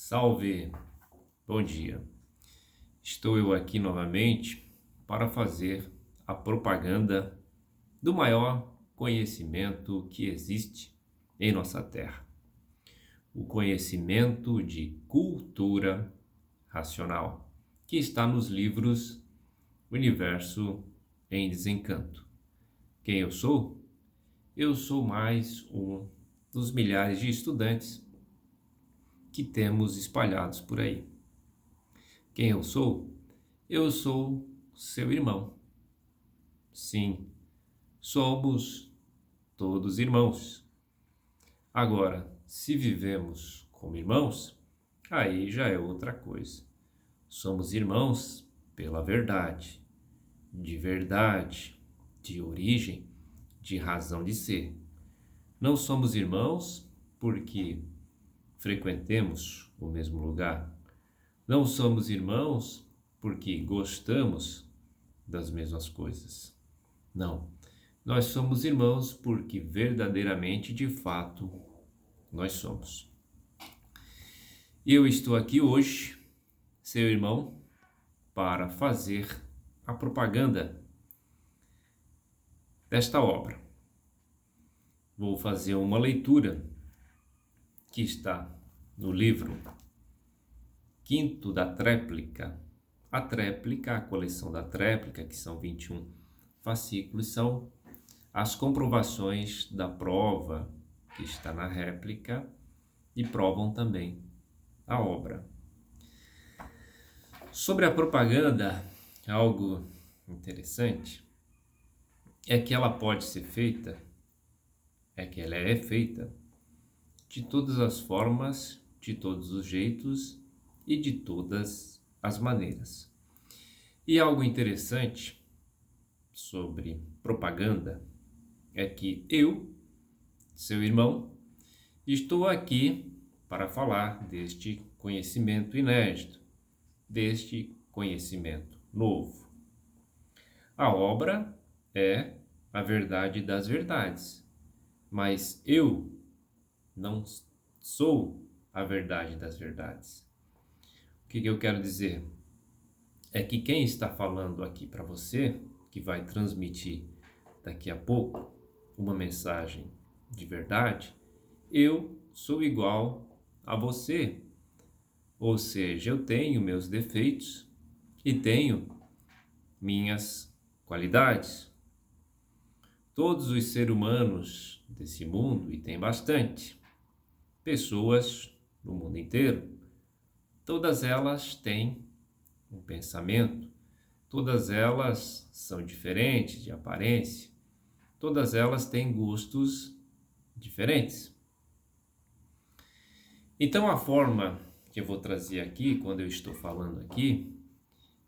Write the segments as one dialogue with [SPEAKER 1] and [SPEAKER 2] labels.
[SPEAKER 1] Salve, bom dia. Estou eu aqui novamente para fazer a propaganda do maior conhecimento que existe em nossa terra, o conhecimento de cultura racional, que está nos livros Universo em Desencanto. Quem eu sou? Eu sou mais um dos milhares de estudantes que temos espalhados por aí. Quem eu sou? Eu sou seu irmão. Sim, somos todos irmãos. Agora, se vivemos como irmãos, aí já é outra coisa. Somos irmãos pela verdade, de origem, de razão de ser. Não somos irmãos porque frequentemos o mesmo lugar. Não somos irmãos porque gostamos das mesmas coisas. Não, nós somos irmãos porque verdadeiramente, de fato, nós somos. Eu estou aqui hoje, seu irmão, para fazer a propaganda desta obra. Vou fazer uma leitura que está no livro Quinto da Tréplica. A Tréplica, a coleção da Tréplica, que são 21 fascículos, são as comprovações da prova que está na réplica e provam também a obra. Sobre a propaganda, algo interessante é que ela pode ser feita, que ela é feita de todas as formas, de todos os jeitos e de todas as maneiras. E algo interessante sobre propaganda é que eu, seu irmão, estou aqui para falar deste conhecimento inédito, deste conhecimento novo. A obra é a verdade das verdades, mas eu não sou a verdade das verdades. O que eu quero dizer? É que quem está falando aqui para você, que vai transmitir daqui a pouco uma mensagem de verdade, eu sou igual a você. Ou seja, eu tenho meus defeitos e tenho minhas qualidades. Todos os seres humanos desse mundo, e tem bastante, pessoas no mundo inteiro, todas elas têm um pensamento, todas elas são diferentes de aparência, todas elas têm gostos diferentes. Então a forma que eu vou trazer aqui, quando eu estou falando aqui,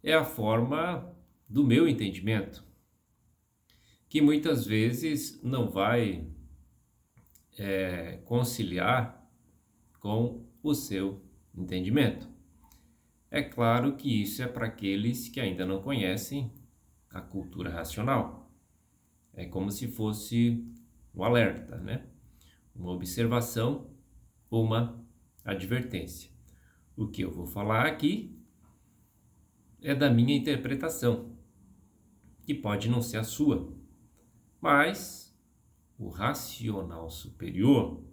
[SPEAKER 1] é a forma do meu entendimento, que muitas vezes não vai conciliar com o seu entendimento. É claro que isso é para aqueles que ainda não conhecem a cultura racional. É como se fosse um alerta, né? Uma observação, uma advertência. O que eu vou falar aqui é da minha interpretação, que pode não ser a sua, mas o racional superior,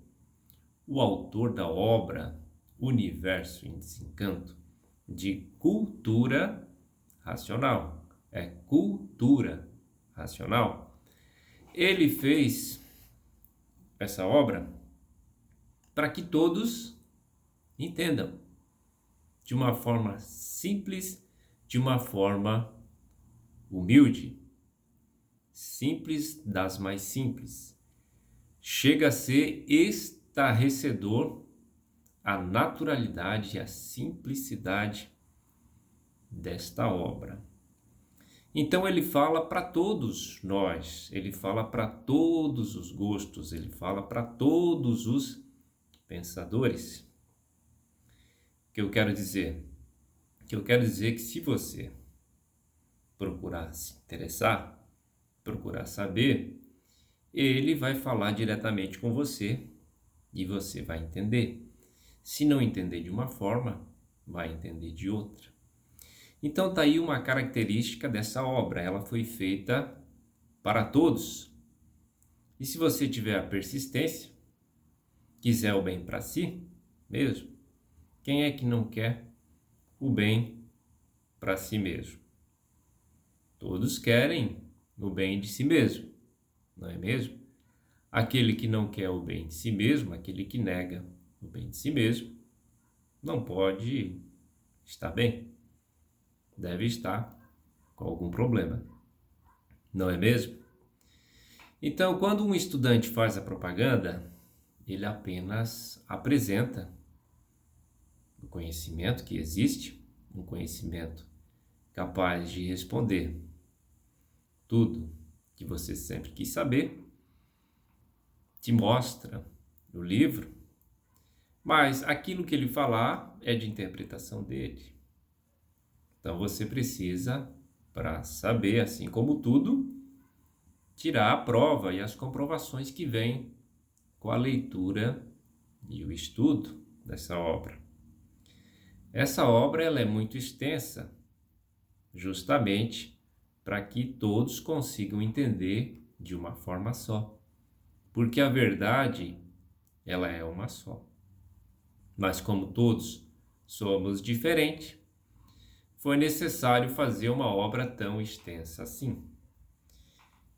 [SPEAKER 1] o autor da obra Universo em Desencanto, de cultura racional, é cultura racional. Ele fez essa obra para que todos entendam de uma forma simples, de uma forma humilde, simples das mais simples. Chega a ser estarrecedor a naturalidade e a simplicidade desta obra. Então ele fala para todos nós, ele fala para todos os gostos, ele fala para todos os pensadores. O que eu quero dizer? Que eu quero dizer que se você procurar se interessar, procurar saber, ele vai falar diretamente com você e você vai entender. Se não entender de uma forma, vai entender de outra. Então tá aí uma característica dessa obra, ela foi feita para todos. E se você tiver a persistência, quiser o bem para si mesmo, quem é que não quer o bem para si mesmo? Todos querem o bem de si mesmo, não é mesmo? Aquele que não quer o bem de si mesmo, aquele que nega o bem de si mesmo, não pode estar bem. Deve estar com algum problema, não é mesmo? Então, quando um estudante faz a propaganda, ele apenas apresenta o conhecimento que existe, um conhecimento capaz de responder tudo que você sempre quis saber, te mostra no livro, mas aquilo que ele falar é de interpretação dele. Então você precisa, para saber, assim como tudo, tirar a prova e as comprovações que vêm com a leitura e o estudo dessa obra. Essa obra ela é muito extensa, justamente para que todos consigam entender de uma forma só. Porque a verdade, ela é uma só. Mas como todos somos diferentes, foi necessário fazer uma obra tão extensa assim.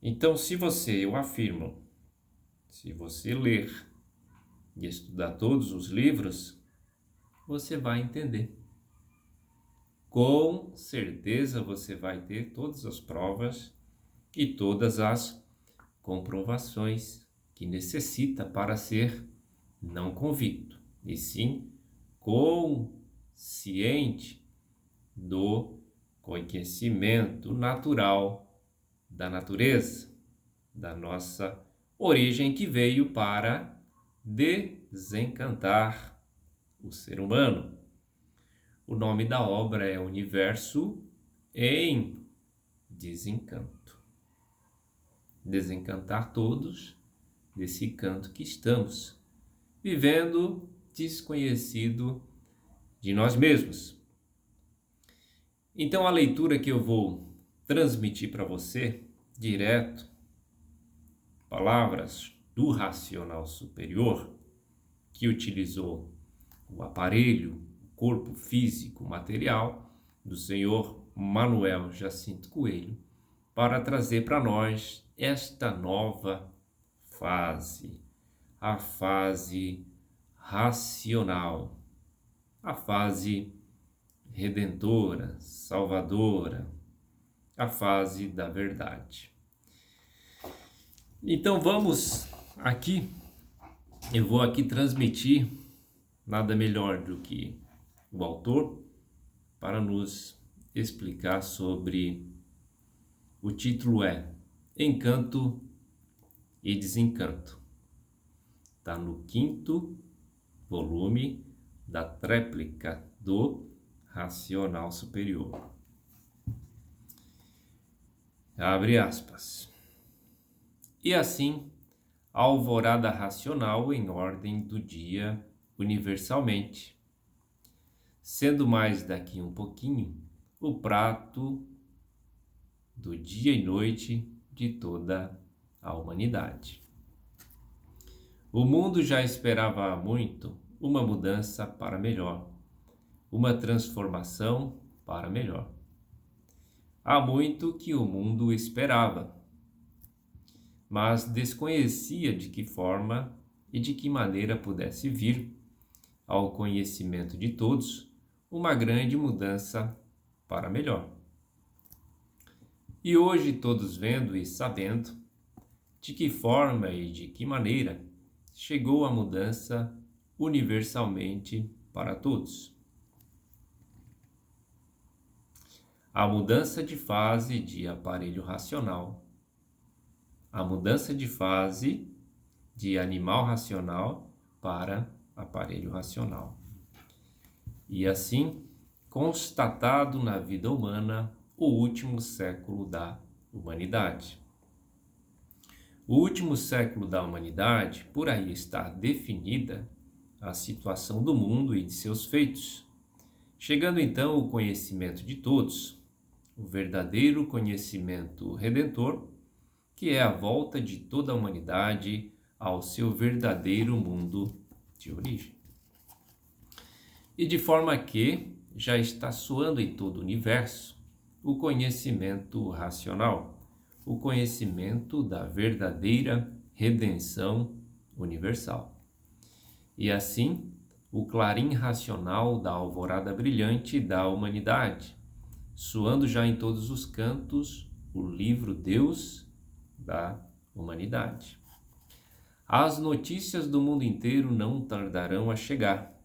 [SPEAKER 1] Então, se você, eu afirmo, se você ler e estudar todos os livros, você vai entender. Com certeza você vai ter todas as provas e todas as comprovações que necessita para ser não convicto, e sim consciente do conhecimento natural da natureza, da nossa origem que veio para desencantar o ser humano. O nome da obra é Universo em Desencanto. Desencantar todos desse canto que estamos, vivendo desconhecido de nós mesmos. Então a leitura que eu vou transmitir para você, direto, palavras do racional superior, que utilizou o aparelho, o corpo físico, material do senhor Manuel Jacinto Coelho, para trazer para nós esta nova fase, a fase racional, a fase redentora, salvadora, a fase da verdade. Então vamos aqui, eu vou aqui transmitir nada melhor do que o autor para nos explicar sobre o título é Encanto e Desencanto. Está no 5º volume da tréplica do Racional Superior. Abre aspas. E assim, a alvorada racional em ordem do dia universalmente, sendo mais daqui um pouquinho o prato do dia e noite de toda a humanidade. O mundo já esperava há muito uma mudança para melhor, uma transformação para melhor. Há muito que o mundo esperava, mas desconhecia de que forma e de que maneira pudesse vir ao conhecimento de todos uma grande mudança para melhor. E hoje todos vendo e sabendo de que forma e de que maneira chegou a mudança universalmente para todos. A mudança de fase de aparelho racional, a mudança de fase de animal racional para aparelho racional. E assim, constatado na vida humana o último século da humanidade. O último século da humanidade, por aí está definida a situação do mundo e de seus feitos, chegando então o conhecimento de todos, o verdadeiro conhecimento redentor, que é a volta de toda a humanidade ao seu verdadeiro mundo de origem. E de forma que já está soando em todo o universo o conhecimento racional, o conhecimento da verdadeira redenção universal. E assim, o clarim racional da alvorada brilhante da humanidade, soando já em todos os cantos o livro Deus da humanidade. As notícias do mundo inteiro não tardarão a chegar,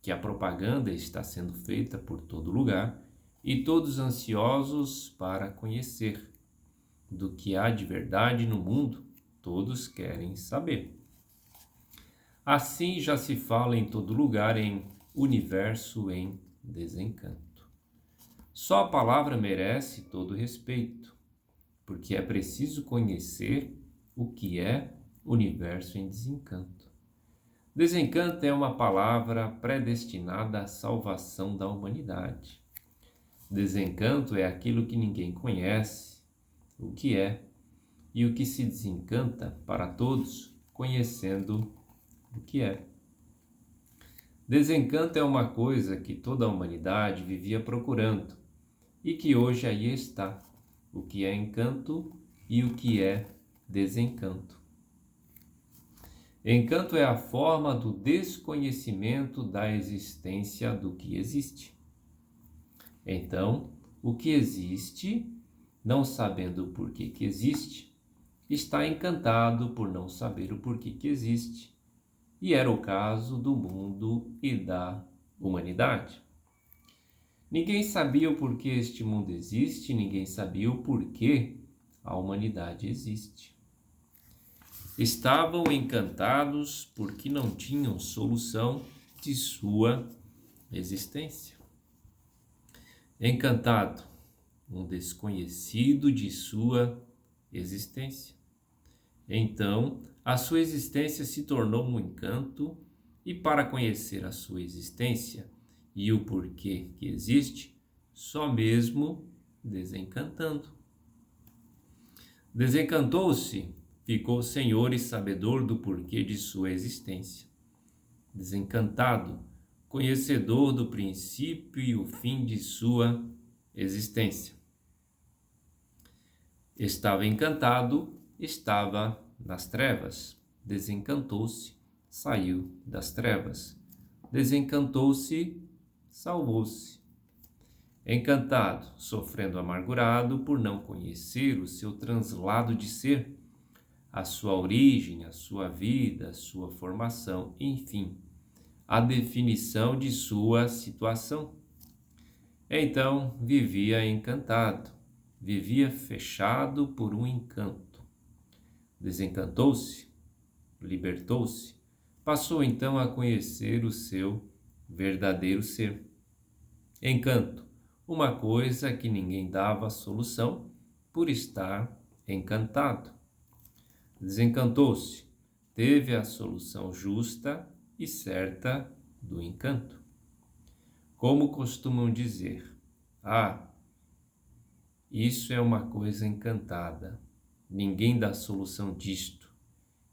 [SPEAKER 1] que a propaganda está sendo feita por todo lugar e todos ansiosos para conhecer. Do que há de verdade no mundo, todos querem saber. Assim já se fala em todo lugar em universo em desencanto. Só a palavra merece todo respeito, porque é preciso conhecer o que é universo em desencanto. Desencanto é uma palavra predestinada à salvação da humanidade. Desencanto é aquilo que ninguém conhece, o que é, e o que se desencanta para todos, conhecendo o que é. Desencanto é uma coisa que toda a humanidade vivia procurando e que hoje aí está, o que é encanto e o que é desencanto. Encanto é a forma do desconhecimento da existência do que existe. Então, o que existe, não sabendo o porquê que existe, está encantado por não saber o porquê que existe. E era o caso do mundo e da humanidade. Ninguém sabia o porquê este mundo existe, ninguém sabia o porquê a humanidade existe. Estavam encantados porque não tinham solução de sua existência. Encantado, um desconhecido de sua existência. Então, a sua existência se tornou um encanto, e para conhecer a sua existência e o porquê que existe, só mesmo desencantando. Desencantou-se, ficou senhor e sabedor do porquê de sua existência. Desencantado, conhecedor do princípio e o fim de sua existência. Estava encantado, estava nas trevas. Desencantou-se, saiu das trevas. Desencantou-se, salvou-se. Encantado, sofrendo amargurado por não conhecer o seu translado de ser, a sua origem, a sua vida, a sua formação, enfim, a definição de sua situação. Então vivia encantado, vivia fechado por um encanto. Desencantou-se, libertou-se, passou então a conhecer o seu verdadeiro ser. Encanto, uma coisa que ninguém dava solução por estar encantado. Desencantou-se, teve a solução justa e certa do encanto. Como costumam dizer, isso é uma coisa encantada, ninguém dá solução disto.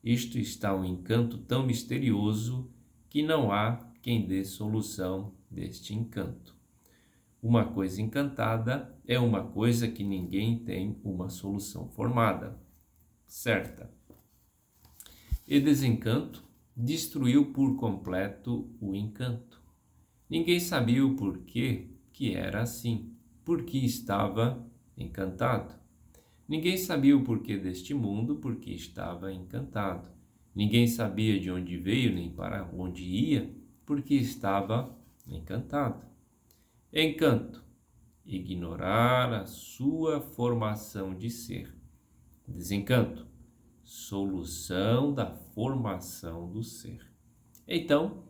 [SPEAKER 1] Isto está um encanto tão misterioso que não há quem dê solução deste encanto. Uma coisa encantada é uma coisa que ninguém tem uma solução formada, certa. E desencanto destruiu por completo o encanto. Ninguém sabia o porquê que era assim, porque estava encantado. Ninguém sabia o porquê deste mundo, porque estava encantado. Ninguém sabia de onde veio nem para onde ia, porque estava encantado. Encanto, ignorar a sua formação de ser. Desencanto, solução da formação do ser. Então,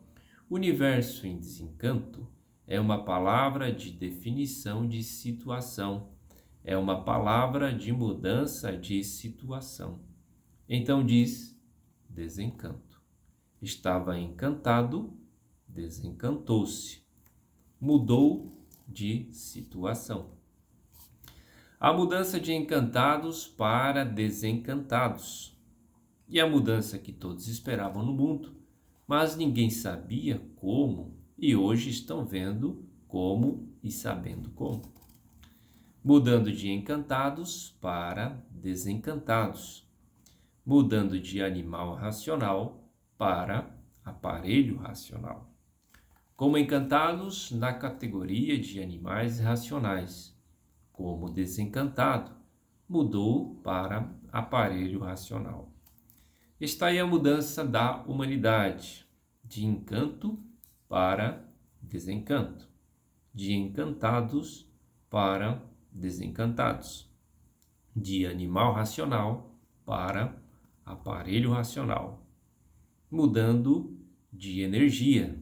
[SPEAKER 1] universo em desencanto é uma palavra de definição de situação, é uma palavra de mudança de situação. Então diz desencanto. Estava encantado, desencantou-se, mudou de situação. A mudança de encantados para desencantados. E a mudança que todos esperavam no mundo, mas ninguém sabia como, e hoje estão vendo como e sabendo como. Mudando de encantados para desencantados. Mudando de animal racional para aparelho racional. Como encantados na categoria de animais racionais. Como desencantado, mudou para aparelho racional. Está aí a mudança da humanidade, de encanto para desencanto, de encantados para desencantados, de animal racional para aparelho racional, mudando de energia,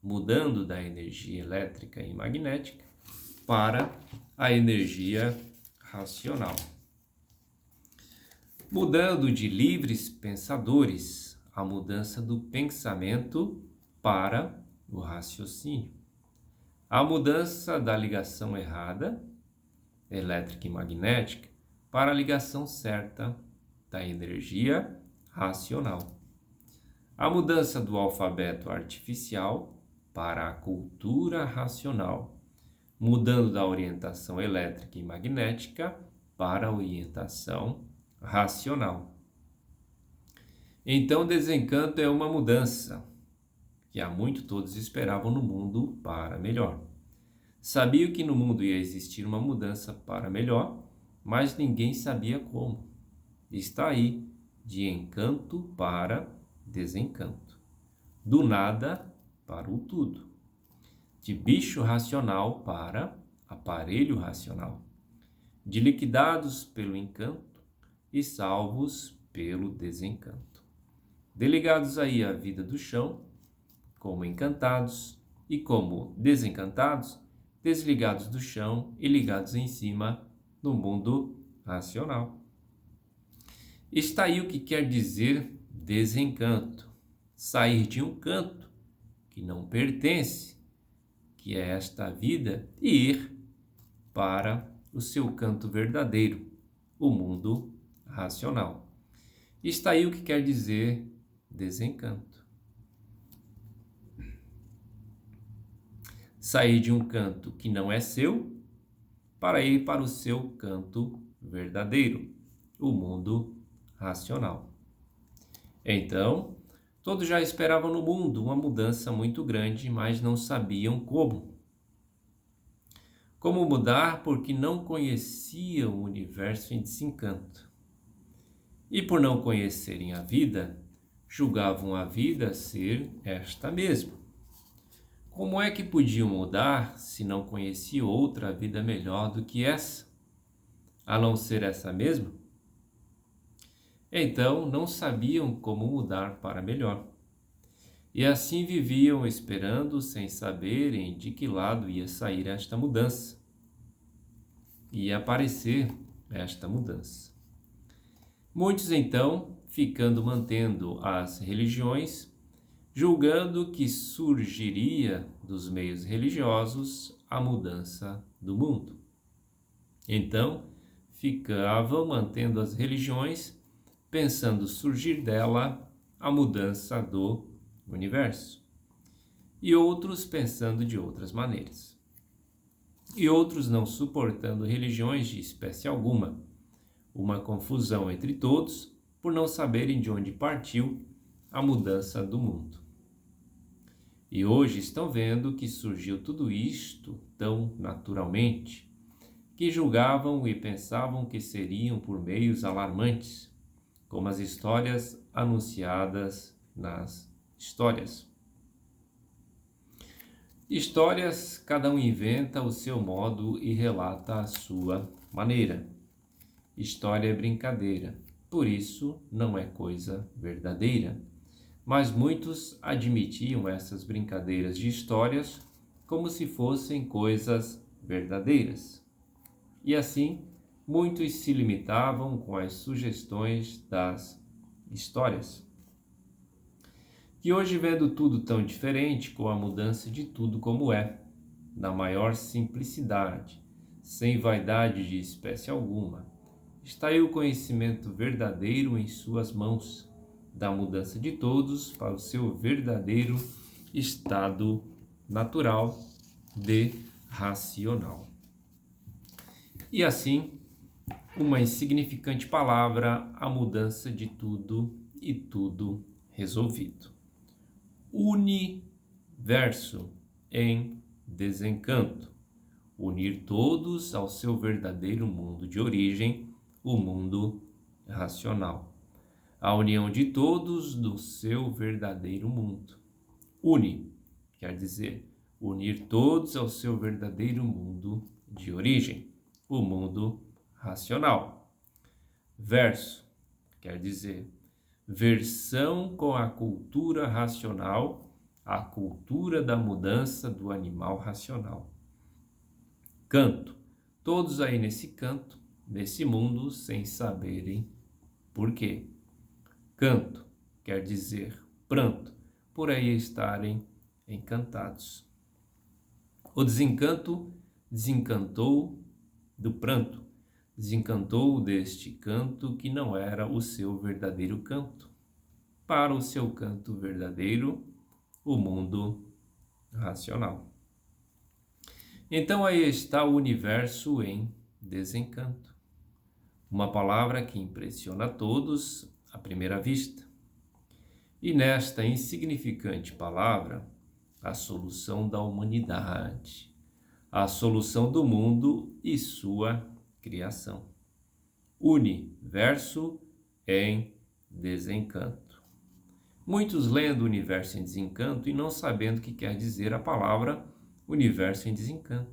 [SPEAKER 1] mudando da energia elétrica e magnética para a energia racional. Mudando de livres pensadores, a mudança do pensamento para o raciocínio. A mudança da ligação errada, elétrica e magnética, para a ligação certa da energia racional. A mudança do alfabeto artificial para a cultura racional, mudando da orientação elétrica e magnética para a orientação racional. Então, desencanto é uma mudança que há muito todos esperavam no mundo para melhor. Sabiam que no mundo ia existir uma mudança para melhor, mas ninguém sabia como. Está aí, de encanto para desencanto. Do nada para o tudo. De bicho racional para aparelho racional. De liquidados pelo encanto e salvos pelo desencanto. Delegados aí à vida do chão, como encantados, e como desencantados, desligados do chão e ligados em cima no mundo racional. Está aí o que quer dizer desencanto. Sair de um canto que não pertence, que é esta vida, e ir para o seu canto verdadeiro, o mundo racional. Está aí o que quer dizer desencanto. Sair de um canto que não é seu para ir para o seu canto verdadeiro, o mundo racional. Então, todos já esperavam no mundo uma mudança muito grande, mas não sabiam como. Como mudar porque não conheciam o universo em desencanto. E por não conhecerem a vida, julgavam a vida ser esta mesma. Como é que podiam mudar se não conheciam outra vida melhor do que essa, a não ser essa mesma? Então não sabiam como mudar para melhor. E assim viviam esperando sem saberem de que lado ia sair esta mudança. Ia aparecer esta mudança. Muitos então, ficando mantendo as religiões, julgando que surgiria dos meios religiosos a mudança do mundo. Então, ficavam mantendo as religiões, pensando surgir dela a mudança do universo. E outros pensando de outras maneiras. E outros não suportando religiões de espécie alguma. Uma confusão entre todos por não saberem de onde partiu a mudança do mundo. E hoje estão vendo que surgiu tudo isto tão naturalmente, que julgavam e pensavam que seriam por meios alarmantes, como as histórias anunciadas nas histórias. Histórias, cada um inventa o seu modo e relata a sua maneira. História é brincadeira, por isso não é coisa verdadeira. Mas muitos admitiam essas brincadeiras de histórias como se fossem coisas verdadeiras. E assim, muitos se limitavam com as sugestões das histórias. que hoje, vendo tudo tão diferente, com a mudança de tudo como é, na maior simplicidade, sem vaidade de espécie alguma, está aí o conhecimento verdadeiro em suas mãos, da mudança de todos para o seu verdadeiro estado natural de racional. E assim, uma insignificante palavra, a mudança de tudo e tudo resolvido. Universo em desencanto. Unir todos ao seu verdadeiro mundo de origem, o mundo racional. A união de todos do seu verdadeiro mundo. Une, quer dizer, unir todos ao seu verdadeiro mundo de origem, o mundo racional. Verso, quer dizer, versão com a cultura racional, a cultura da mudança do animal racional. Canto, todos aí nesse canto, nesse mundo, sem saberem por quê. Canto, quer dizer pranto, por aí estarem encantados. O desencanto desencantou do pranto, desencantou deste canto que não era o seu verdadeiro canto, para o seu canto verdadeiro, o mundo racional. Então aí está o universo em desencanto, uma palavra que impressiona a todos à primeira vista. E nesta insignificante palavra, a solução da humanidade, a solução do mundo e sua criação. Universo em desencanto. Muitos lendo o universo em desencanto e não sabendo o que quer dizer a palavra universo em desencanto.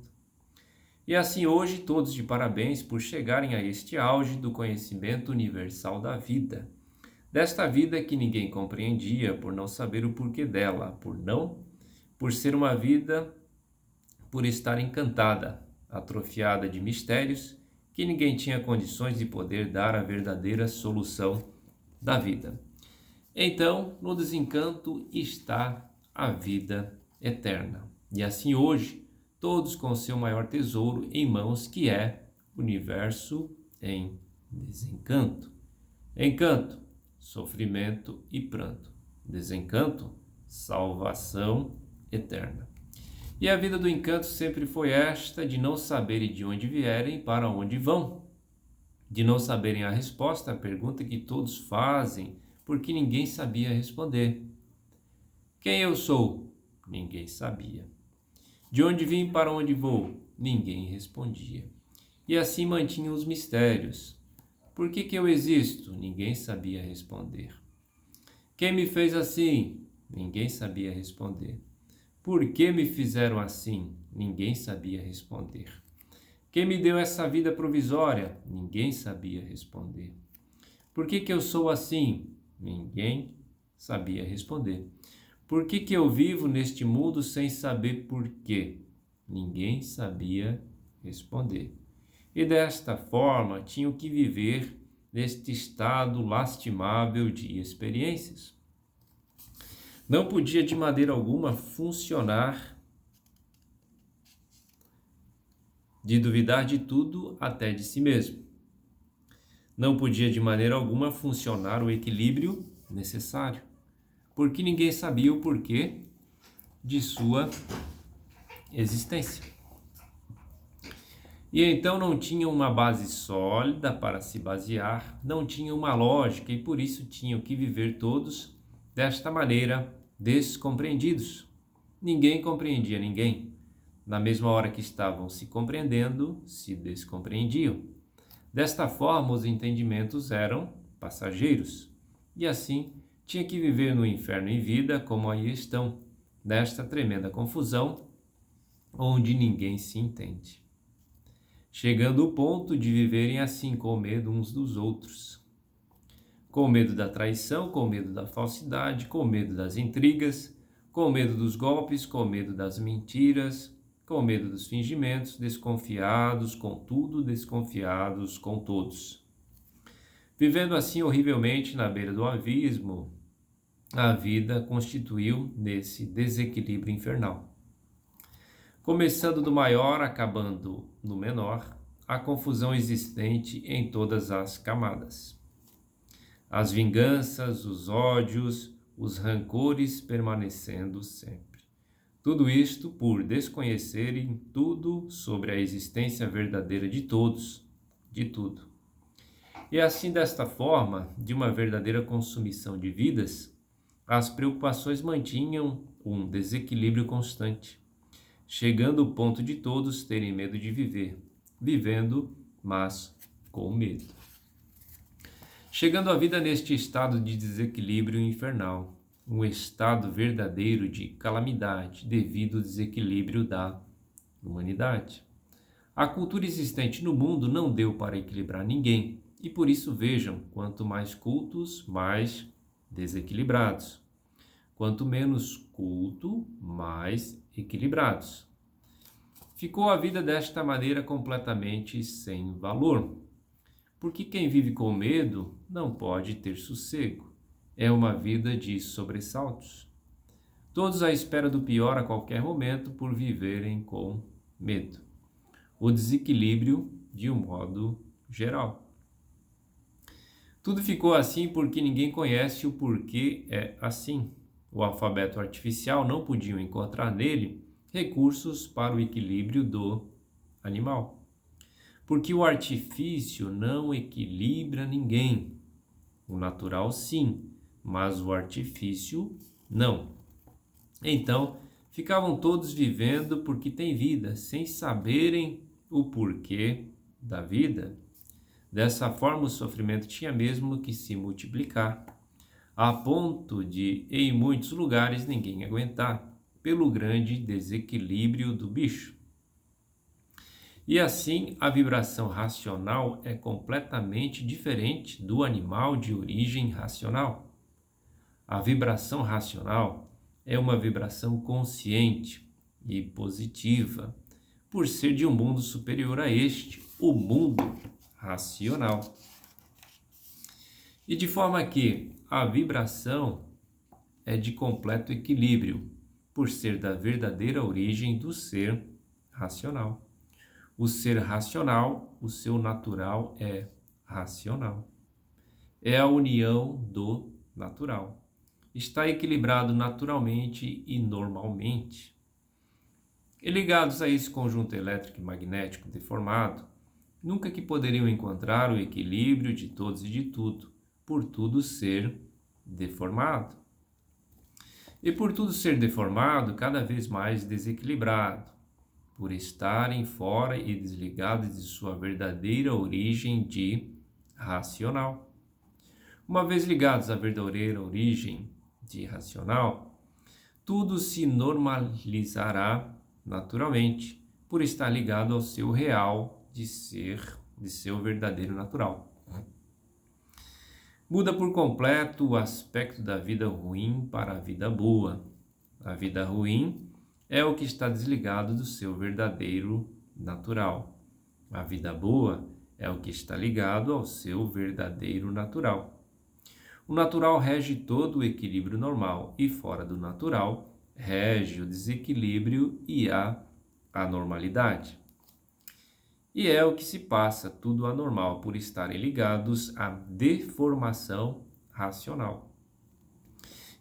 [SPEAKER 1] E assim hoje todos de parabéns por chegarem a este auge do conhecimento universal da vida. Desta vida que ninguém compreendia por não saber o porquê dela, por ser uma vida, por estar encantada, atrofiada de mistérios, que ninguém tinha condições de poder dar a verdadeira solução da vida. Então, no desencanto está a vida eterna. E assim hoje, todos com seu maior tesouro em mãos, que é o universo em desencanto. Encanto, sofrimento e pranto. Desencanto, salvação eterna. E a vida do encanto sempre foi esta, de não saberem de onde vierem e para onde vão. De não saberem a resposta à pergunta que todos fazem, porque ninguém sabia responder. Quem eu sou? Ninguém sabia. De onde vim e para onde vou? Ninguém respondia. E assim mantinham os mistérios. Por que eu existo? Ninguém sabia responder. Quem me fez assim? Ninguém sabia responder. Por que me fizeram assim? Ninguém sabia responder. Quem me deu essa vida provisória? Ninguém sabia responder. Por que eu sou assim? Ninguém sabia responder. Por que eu vivo neste mundo sem saber por quê? Ninguém sabia responder. E desta forma tinham que viver neste estado lastimável de experiências. Não podia de maneira alguma funcionar, de duvidar de tudo até de si mesmo. Não podia de maneira alguma funcionar o equilíbrio necessário, porque ninguém sabia o porquê de sua existência. E então não tinha uma base sólida para se basear, não tinha uma lógica e por isso tinham que viver todos desta maneira, descompreendidos. Ninguém compreendia ninguém. Na mesma hora que estavam se compreendendo, se descompreendiam. Desta forma, os entendimentos eram passageiros. E assim, tinha que viver no inferno em vida, como aí estão, nesta tremenda confusão, onde ninguém se entende. Chegando ao ponto de viverem assim, com medo uns dos outros. Com medo da traição, com medo da falsidade, com medo das intrigas, com medo dos golpes, com medo das mentiras, com medo dos fingimentos, desconfiados com tudo, desconfiados com todos. Vivendo assim horrivelmente na beira do abismo, a vida constituiu nesse desequilíbrio infernal. Começando do maior, acabando no menor, a confusão existente em todas as camadas. As vinganças, os ódios, os rancores permanecendo sempre. Tudo isto por desconhecerem tudo sobre a existência verdadeira de todos, de tudo. E assim, desta forma, de uma verdadeira consumição de vidas, as preocupações mantinham um desequilíbrio constante, chegando ao ponto de todos terem medo de viver, vivendo, mas com medo. Chegando a vida neste estado de desequilíbrio infernal, um estado verdadeiro de calamidade devido ao desequilíbrio da humanidade. A cultura existente no mundo não deu para equilibrar ninguém, e por isso vejam, quanto mais cultos, mais desequilibrados. Quanto menos culto, mais equilibrados. Ficou a vida desta maneira completamente sem valor. Porque quem vive com medo não pode ter sossego. É uma vida de sobressaltos. Todos à espera do pior a qualquer momento por viverem com medo. O desequilíbrio de um modo geral. Tudo ficou assim porque ninguém conhece o porquê é assim. O alfabeto artificial não podia encontrar nele recursos para o equilíbrio do animal. Porque o artifício não equilibra ninguém. O natural sim, mas o artifício não. Então, ficavam todos vivendo porque têm vida, sem saberem o porquê da vida. Dessa forma, o sofrimento tinha mesmo que se multiplicar, a ponto de, em muitos lugares, ninguém aguentar, pelo grande desequilíbrio do bicho. E assim, a vibração racional é completamente diferente do animal de origem racional. A vibração racional é uma vibração consciente e positiva, por ser de um mundo superior a este, o mundo racional. E de forma que a vibração é de completo equilíbrio, por ser da verdadeira origem do ser racional. O ser racional, o seu natural é racional. É a união do natural. Está equilibrado naturalmente e normalmente. E ligados a esse conjunto elétrico e magnético deformado, nunca que poderiam encontrar o equilíbrio de todos e de tudo, por tudo ser deformado. E por tudo ser deformado, cada vez mais desequilibrado, por estarem fora e desligados de sua verdadeira origem de racional. Uma vez ligados à verdadeira origem de racional, tudo se normalizará naturalmente, por estar ligado ao seu real de ser, de seu verdadeiro natural. Muda por completo o aspecto da vida ruim para a vida boa. A vida ruim é o que está desligado do seu verdadeiro natural. A vida boa é o que está ligado ao seu verdadeiro natural. O natural rege todo o equilíbrio normal e fora do natural rege o desequilíbrio e a anormalidade. E é o que se passa, tudo anormal, por estarem ligados à deformação racional.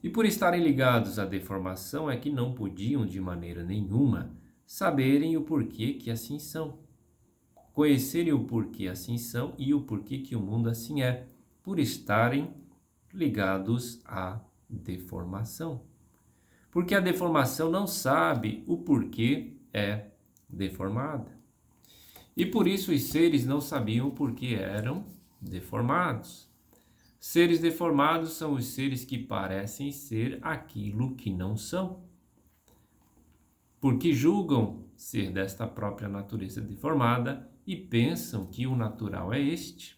[SPEAKER 1] E por estarem ligados à deformação é que não podiam de maneira nenhuma saberem o porquê que assim são. Conhecerem o porquê assim são e o porquê que o mundo assim é, por estarem ligados à deformação. Porque a deformação não sabe o porquê é deformada. E por isso os seres não sabiam por que eram deformados. Seres deformados são os seres que parecem ser aquilo que não são, porque julgam ser desta própria natureza deformada e pensam que o natural é este,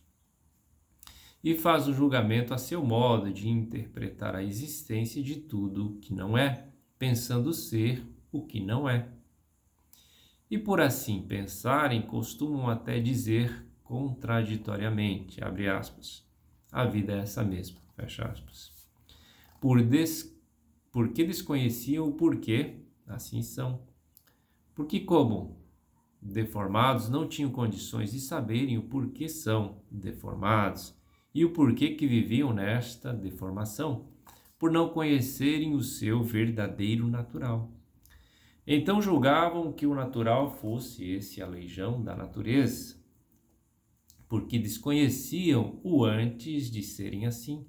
[SPEAKER 1] e faz o julgamento a seu modo de interpretar a existência de tudo que não é, pensando ser o que não é. E por assim pensarem, costumam até dizer contraditoriamente, abre aspas, a vida é essa mesma, fecha aspas. porque desconheciam o porquê assim são. Porque como deformados não tinham condições de saberem o porquê são deformados e o porquê que viviam nesta deformação, por não conhecerem o seu verdadeiro natural. Então julgavam que o natural fosse esse aleijão da natureza, porque desconheciam o antes de serem assim,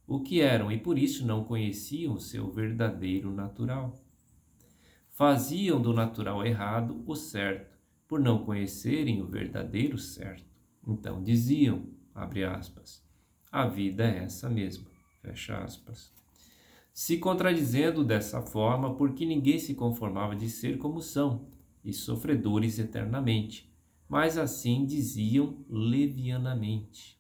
[SPEAKER 1] o que eram, e por isso não conheciam o seu verdadeiro natural. Faziam do natural errado o certo, por não conhecerem o verdadeiro certo. Então diziam, abre aspas, a vida é essa mesma, fecha aspas. Se contradizendo dessa forma, porque ninguém se conformava de ser como são, e sofredores eternamente, mas assim diziam levianamente.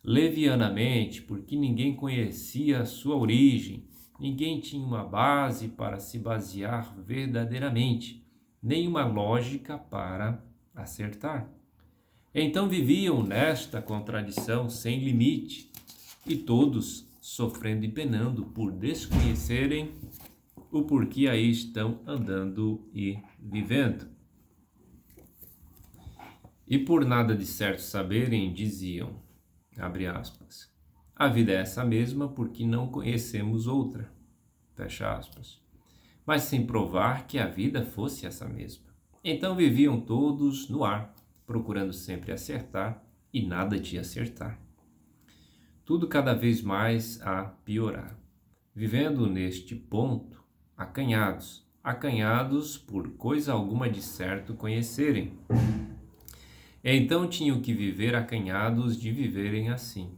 [SPEAKER 1] Levianamente, porque ninguém conhecia a sua origem, ninguém tinha uma base para se basear verdadeiramente, nem uma lógica para acertar. Então viviam nesta contradição sem limite, e todos sofrendo e penando por desconhecerem o porquê aí estão andando e vivendo. E por nada de certo saberem, diziam, abre aspas, a vida é essa mesma porque não conhecemos outra, fecha aspas, mas sem provar que a vida fosse essa mesma. Então viviam todos no ar, procurando sempre acertar e nada de acertar. Tudo cada vez mais a piorar. Vivendo neste ponto, acanhados por coisa alguma de certo conhecerem. Então tinham que viver acanhados de viverem assim.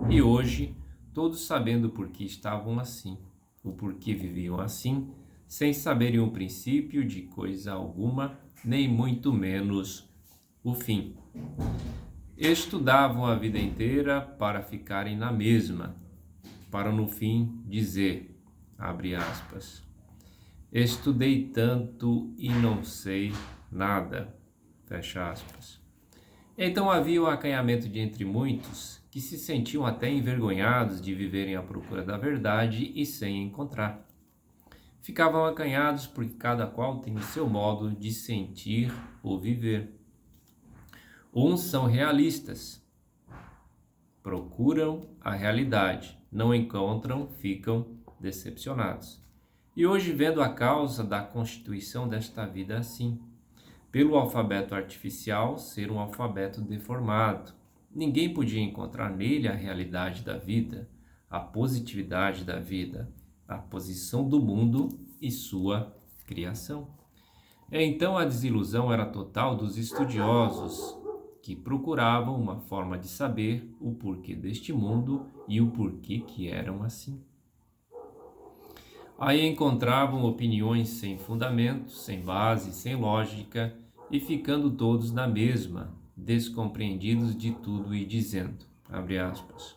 [SPEAKER 1] E hoje, todos sabendo por que estavam assim, o porquê viviam assim, sem saberem o princípio de coisa alguma, nem muito menos o fim. Estudavam a vida inteira para ficarem na mesma, para no fim dizer, abre aspas, estudei tanto e não sei nada, fecha aspas. Então havia o acanhamento de entre muitos que se sentiam até envergonhados de viverem à procura da verdade e sem encontrar. Ficavam acanhados porque cada qual tem o seu modo de sentir ou viver. Uns são realistas, procuram a realidade, não encontram, ficam decepcionados. E hoje vendo a causa da constituição desta vida assim, pelo alfabeto artificial ser um alfabeto deformado. Ninguém podia encontrar nele a realidade da vida, a positividade da vida, a posição do mundo e sua criação. Então a desilusão era total dos estudiosos, que procuravam uma forma de saber o porquê deste mundo e o porquê que eram assim. Aí encontravam opiniões sem fundamento, sem base, sem lógica, e ficando todos na mesma, descompreendidos de tudo e dizendo, abre aspas,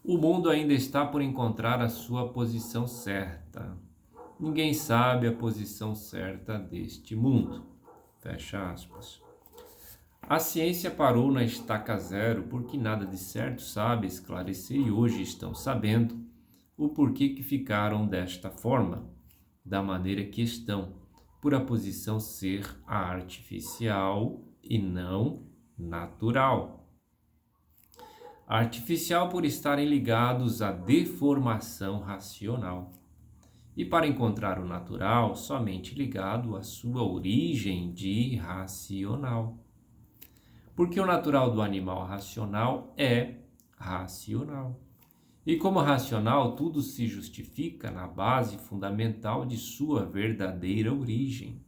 [SPEAKER 1] o mundo ainda está por encontrar a sua posição certa. Ninguém sabe a posição certa deste mundo, fecha aspas. A ciência parou na estaca zero porque nada de certo sabe esclarecer e hoje estão sabendo o porquê que ficaram desta forma, da maneira que estão, por a posição ser a artificial e não natural. Artificial por estarem ligados à deformação racional. E para encontrar o natural, somente ligado à sua origem de racional. Porque o natural do animal racional é racional. E como racional, tudo se justifica na base fundamental de sua verdadeira origem.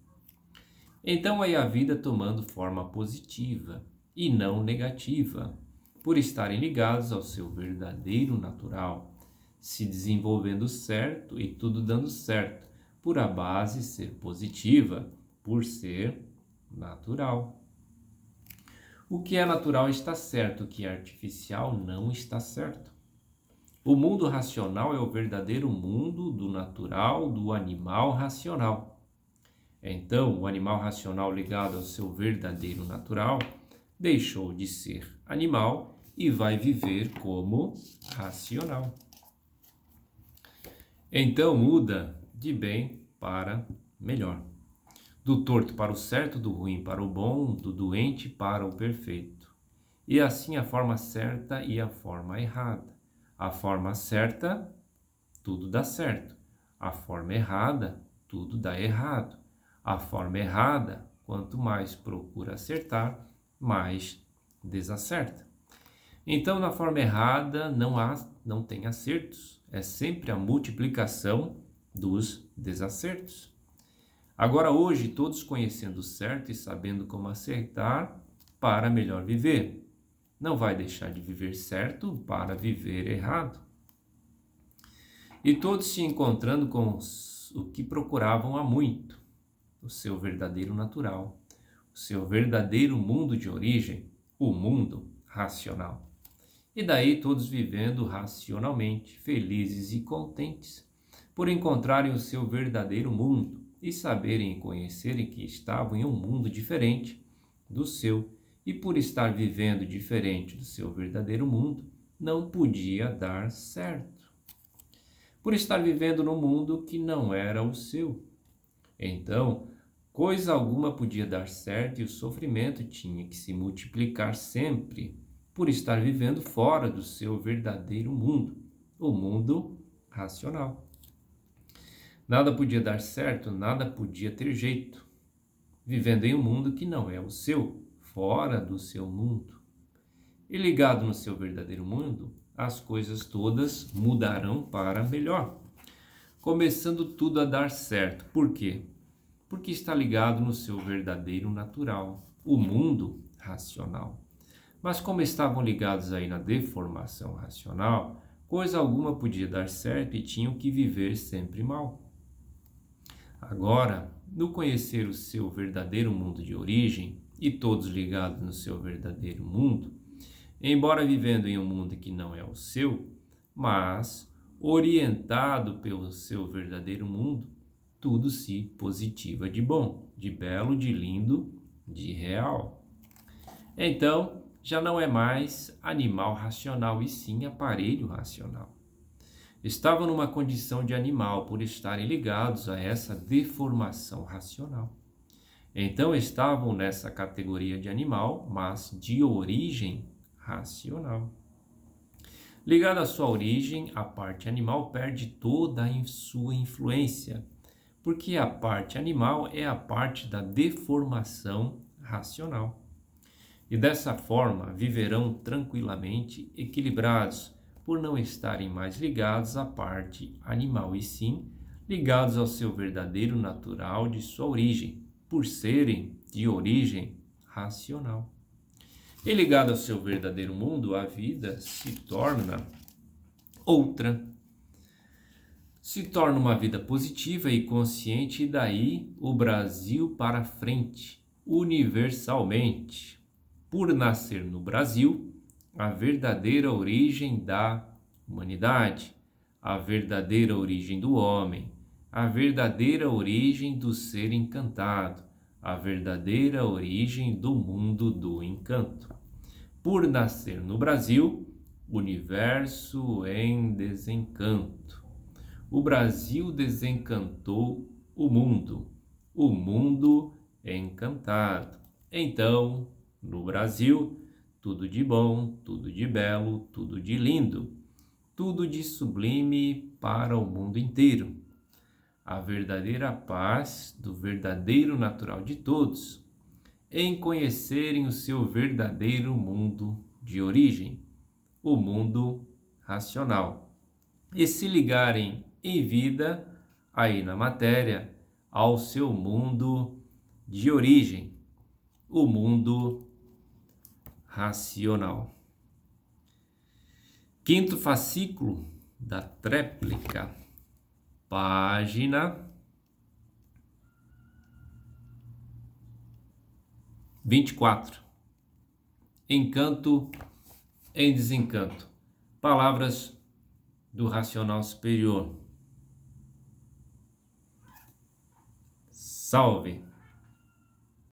[SPEAKER 1] Então aí a vida tomando forma positiva e não negativa, por estarem ligados ao seu verdadeiro natural, se desenvolvendo certo e tudo dando certo, por a base ser positiva, por ser natural. O que é natural está certo, o que é artificial não está certo. O mundo racional é o verdadeiro mundo do natural, do animal racional. Então, o animal racional ligado ao seu verdadeiro natural deixou de ser animal e vai viver como racional. Então muda de bem para melhor, do torto para o certo, do ruim para o bom, do doente para o perfeito. E assim a forma certa e a forma errada. A forma certa, tudo dá certo. A forma errada, tudo dá errado. A forma errada, quanto mais procura acertar, mais desacerta. Então, na forma errada não tem acertos, é sempre a multiplicação dos desacertos. Agora, hoje, todos conhecendo o certo e sabendo como acertar para melhor viver. Não vai deixar de viver certo para viver errado. E todos se encontrando com o que procuravam há muito, o seu verdadeiro natural, o seu verdadeiro mundo de origem, o mundo racional. E daí todos vivendo racionalmente, felizes e contentes, por encontrarem o seu verdadeiro mundo e saberem e conhecerem que estavam em um mundo diferente do seu, e por estar vivendo diferente do seu verdadeiro mundo, não podia dar certo. Por estar vivendo num mundo que não era o seu. Então, coisa alguma podia dar certo e o sofrimento tinha que se multiplicar sempre por estar vivendo fora do seu verdadeiro mundo, o mundo racional. Nada podia dar certo, nada podia ter jeito, vivendo em um mundo que não é o seu, fora do seu mundo. E ligado no seu verdadeiro mundo, as coisas todas mudarão para melhor, começando tudo a dar certo. Por quê? Porque está ligado no seu verdadeiro natural, o mundo racional. Mas como estavam ligados aí na deformação racional, coisa alguma podia dar certo e tinham que viver sempre mal. Agora, no conhecer o seu verdadeiro mundo de origem, e todos ligados no seu verdadeiro mundo, embora vivendo em um mundo que não é o seu, mas orientado pelo seu verdadeiro mundo, tudo se positiva de bom, de belo, de lindo, de real. Então, já não é mais animal racional, e sim aparelho racional. Estavam numa condição de animal por estarem ligados a essa deformação racional. Então estavam nessa categoria de animal, mas de origem racional. Ligado à sua origem, a parte animal perde toda a sua influência, porque a parte animal é a parte da deformação racional. E dessa forma viverão tranquilamente equilibrados, por não estarem mais ligados à parte animal, e sim ligados ao seu verdadeiro natural de sua origem, por serem de origem racional. E ligado ao seu verdadeiro mundo, a vida se torna outra. Se torna uma vida positiva e consciente, e daí o Brasil para frente, universalmente. Por nascer no Brasil, a verdadeira origem da humanidade, a verdadeira origem do homem, a verdadeira origem do ser encantado, a verdadeira origem do mundo do encanto. Por nascer no Brasil, universo em desencanto. O Brasil desencantou o mundo encantado. Então, no Brasil, tudo de bom, tudo de belo, tudo de lindo, tudo de sublime para o mundo inteiro. A verdadeira paz do verdadeiro natural de todos, em conhecerem o seu verdadeiro mundo de origem, o mundo racional, e se ligarem em vida, aí na matéria, ao seu mundo de origem, o mundo racional. Quinto fascículo da tréplica, página 24. Encanto em desencanto. Palavras do racional superior. Salve!